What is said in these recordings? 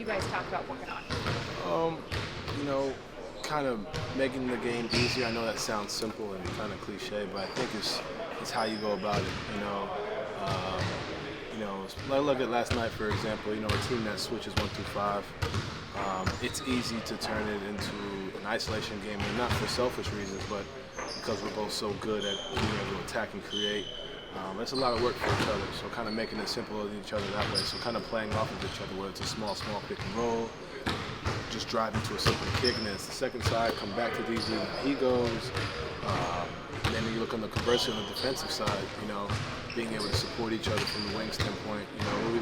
you guys talk about working on? Um, you know, kind of making the game easier. I know that sounds simple and kind of cliche, but I think it's how you go about it. Um, look at last night, for example. A team that switches 1 through 5. It's easy to turn it into an isolation game, and not for selfish reasons, but because we're both so good at being able to attack and create. It's a lot of work for each other, so kind of making it simple with each other that way. So kind of playing off of each other, whether it's a small pick and roll, just driving to a simple kick, and then it's the second side, come back to DZ, and he goes. And then you look on the conversely on the defensive side, being able to support each other from the wing standpoint.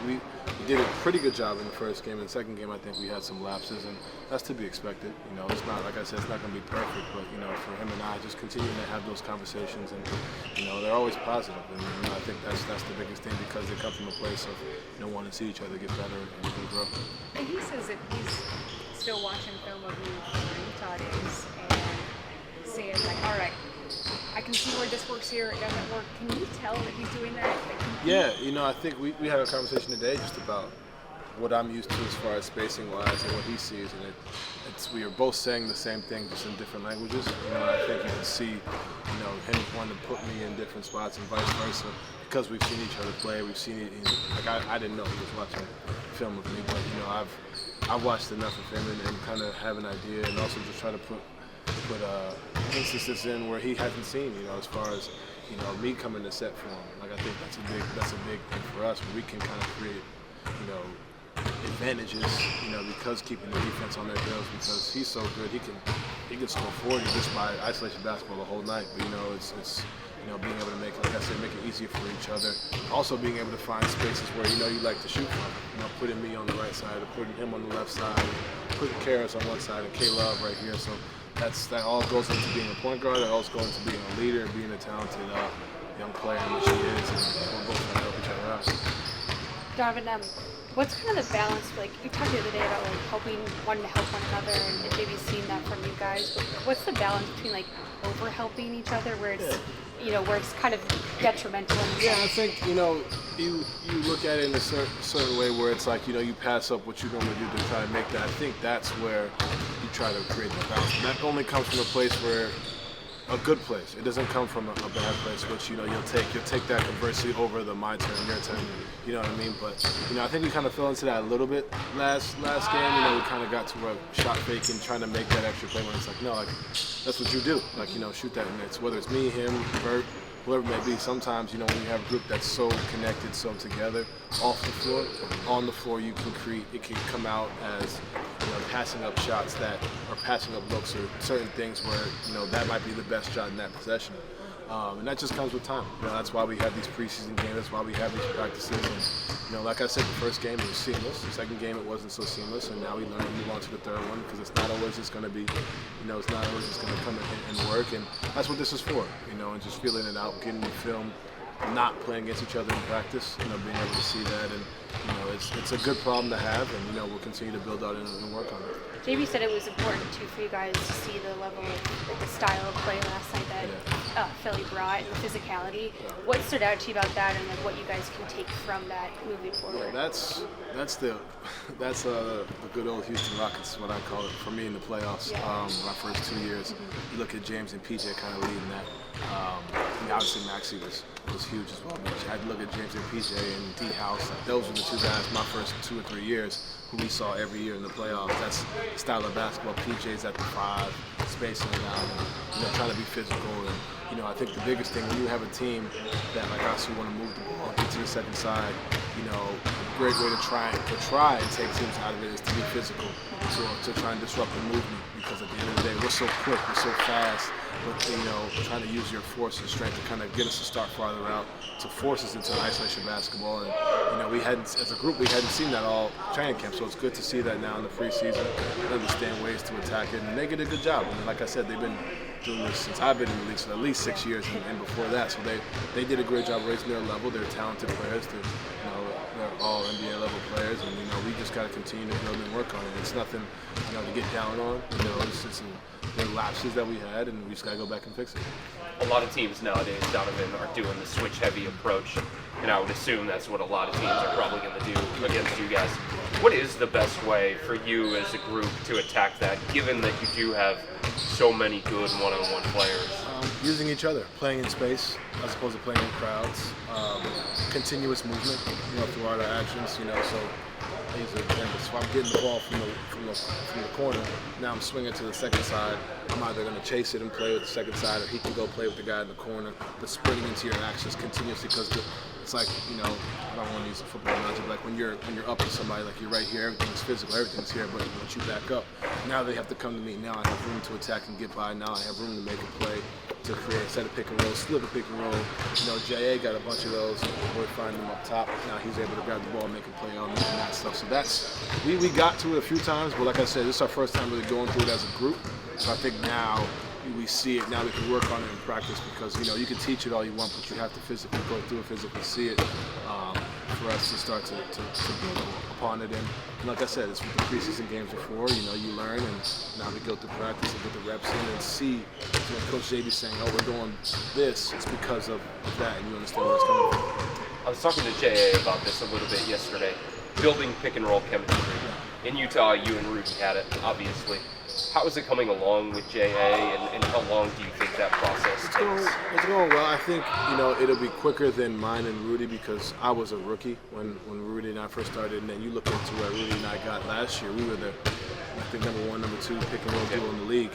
We did a pretty good job in the first game. In the second game, I think we had some lapses, and that's to be expected. It's not, like I said, it's not going to be perfect, but for him and I, just continuing to have those conversations, and they're always positive. And I think that's the biggest thing, because they come from a place of wanting to see each other get better and grow. And he says that he's still watching film of you in Utah days and saying like, all right, I can see where this works here, it doesn't work. Can you tell that he's doing that? Yeah, I think we had a conversation today just about what I'm used to as far as spacing wise and what he sees, and we are both saying the same thing, just in different languages. I think you can see, him wanting to put me in different spots and vice versa, because we've seen each other play. We've seen it. I didn't know he was watching film of me, but I've watched enough of him and kind of have an idea, and also just try to put instances in where he hasn't seen. As far as me coming to set for him. I think that's a big thing for us, where we can kind of create advantages, because keeping the defense on their heels, because he's so good, he can score 40 just by isolation basketball the whole night. But it's being able to make, like I said, make it easier for each other. Also being able to find spaces where you like to shoot from. Putting me on the right side, or putting him on the left side, putting Karis on one side and K-Love right here. So that all goes into being a point guard. That also goes into being a leader, being a talented young player, which he is, and we're both trying to help each other out. Donovan, what's kind of the balance? Like, you talked the other day about wanting to help one another, and maybe seeing that from you guys. But what's the balance between over helping each other, where it's where it's kind of detrimental? Yeah, I think you look at it in a certain way where it's like you pass up what you normally do to try to make that. I think that's where you try to create the balance. And that only comes from a place where. A good place. It doesn't come from a bad place, which you'll take that conversely over the my turn, your turn. You know what I mean? But I think we kind of fell into that a little bit last game. We kind of got to where shot faking, trying to make that extra play when it's like, no, that's what you do. Shoot that, and it's whether it's me, him, Bert, whoever it may be. Sometimes when you have a group that's so connected, so together, off the floor, on the floor, you can create. It can come out as passing up shots or passing up looks, or certain things where that might be the best shot in that possession, and that just comes with time. That's why we have these preseason games. That's why we have these practices. And like I said, the first game was seamless. The second game it wasn't so seamless, and now we learn to move on to the third one, because it's not always just going to be, it's not always just going to come and work. And that's what this is for, and just feeling it out, getting the film, not playing against each other in practice, being able to see that, and it's a good problem to have, and we'll continue to build out and work on it. JB said it was important too for you guys to see the level of the style of play last night that Philly brought, and the physicality. What stood out to you about that, and what you guys can take from that moving forward? Yeah, that's the good old Houston Rockets, what I call it, for me in the playoffs. Yeah. My first 2 years, you look at James and PJ kind of leading that. Obviously Maxey was huge as well. But I had to look at James and PJ and D House. Those were the two guys my first 2 or 3 years who we saw every year in the playoffs. That's the style of basketball. PJ's at the 5, spacing it out, and trying to be physical. And I think the biggest thing when you have a team that like us who want to move the ball, get to the second side, a great way to try and take teams out of it is to be physical, to try and disrupt the movement. Because at the end of the day, we're so quick, we're so fast, but trying to use your force and strength to kind of get us to start farther out, to force us into isolation basketball. And we hadn't, as a group, we hadn't seen that all training camp, so it's good to see that now in the preseason, and understand ways to attack it, and they did a good job. And like I said, they've been doing this since I've been in the league, so at least 6 years, and before that, so they did a great job raising their level. They're talented players. They're all NBA level players, and we just got to continue to build and work on it. It's nothing to get down on. They're lapses that we had, and we just gotta go back and fix it. A lot of teams nowadays, Donovan, are doing the switch-heavy approach, and I would assume that's what a lot of teams are probably going to do against you guys. What is the best way for you as a group to attack that, given that you do have so many good one-on-one players? Using each other, playing in space as opposed to playing in crowds, continuous movement, throughout our actions, so I use an example. So I'm getting the ball from the corner. Now I'm swinging to the second side. I'm either going to chase it and play with the second side, or he can go play with the guy in the corner. But sprinting into your actions continuously, because it's like, I don't want to use a football analogy, but like when you're up to somebody, like you're right here, everything's physical, everything's here, but once you back up, now they have to come to me. Now I have room to attack and get by. Now I have room to make a play, to create a set of pick and roll, slip a pick and roll. J.A. got a bunch of those. We're finding them up top. Now he's able to grab the ball and make a play on them and that stuff. So we got to it a few times, but like I said, this is our first time really going through it as a group. So I think now we see it. Now we can work on it in practice, because you can teach it all you want, but you have to physically go through it, physically see it, for us to start to build upon it. And like I said, it's with the preseason games before. You learn, and now we go through practice and get the reps in and see. When Coach JB saying, "Oh, we're doing this," it's because of that, and you understand where it's coming from. I was talking to J.A. about this a little bit yesterday. Building pick and roll chemistry. In Utah, you and Rudy had it, obviously. How is it coming along with J.A., and how long do you think that process takes? It's going well. I think, it'll be quicker than mine and Rudy, because I was a rookie when Rudy and I first started, and then you look into where Rudy and I got last year. We were I think, number 1, number 2 pick and roll duo in the league.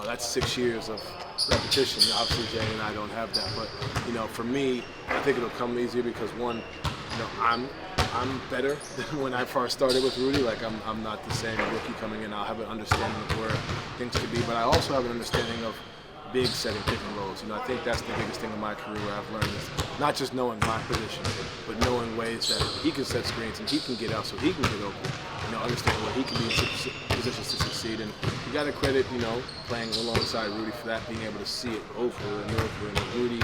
That's 6 years of repetition. Obviously, Jay and I don't have that, but for me, I think it'll come easier because one, I'm better than when I first started with Rudy. Like I'm not the same rookie coming in. I'll have an understanding of where things could be, but I also have an understanding of big setting pick and rolls. I think that's the biggest thing in my career where I've learned is not just knowing my position, but knowing ways that he can set screens and he can get out so he can get open. Understand where he can be in positions to succeed. And you got to credit, playing alongside Rudy for that, being able to see it over and over. And Rudy,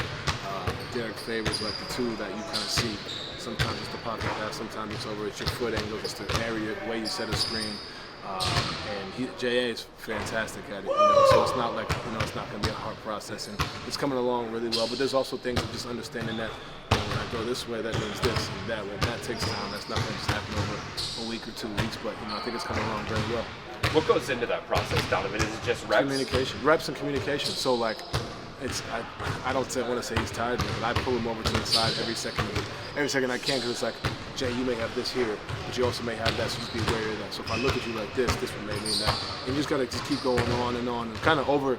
Derek Favors, like the two that you kind of see. Sometimes it's the pocket pass, sometimes it's over at your foot angle, just the area, way you set a screen. And J.A. is fantastic at it, so it's not like, it's not going to be a hard process. And it's coming along really well, but there's also things of just understanding that when I go this way, that means this, and that way. That takes time. That's not going to just happen over a week or 2 weeks, but, I think it's coming along very well. What goes into that process, Donovan? Is it just reps? Communication. Reps and communication. So, like, I don't want to say he's tired of me, but I pull him over to the side every second I can, because it's like, Jay, you may have this here, but you also may have that, so just be aware of that. So if I look at you like this one may mean that. And you just gotta just keep going on and kind of over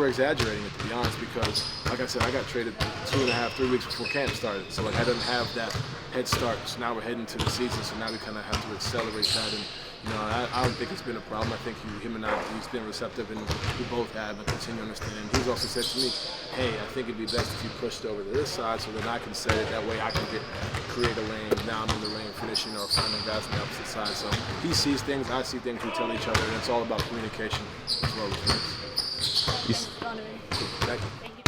exaggerating it, to be honest, because like I said, I got traded 2.5, 3 weeks before camp started, so like I didn't have that head start. So now we're heading to the season, so now we kind of have to accelerate that. And I don't think it's been a problem. I think him and I, he's been receptive, and we both have and continue understanding. He's also said to me, hey, I think it'd be best if you pushed over to this side so then I can set it. That way I can create a lane. Now I'm in the lane finishing or finding guys on the opposite side. So he sees things, I see things, we tell each other, and it's all about communication as well as things. Donovan. Thank you. Thank you.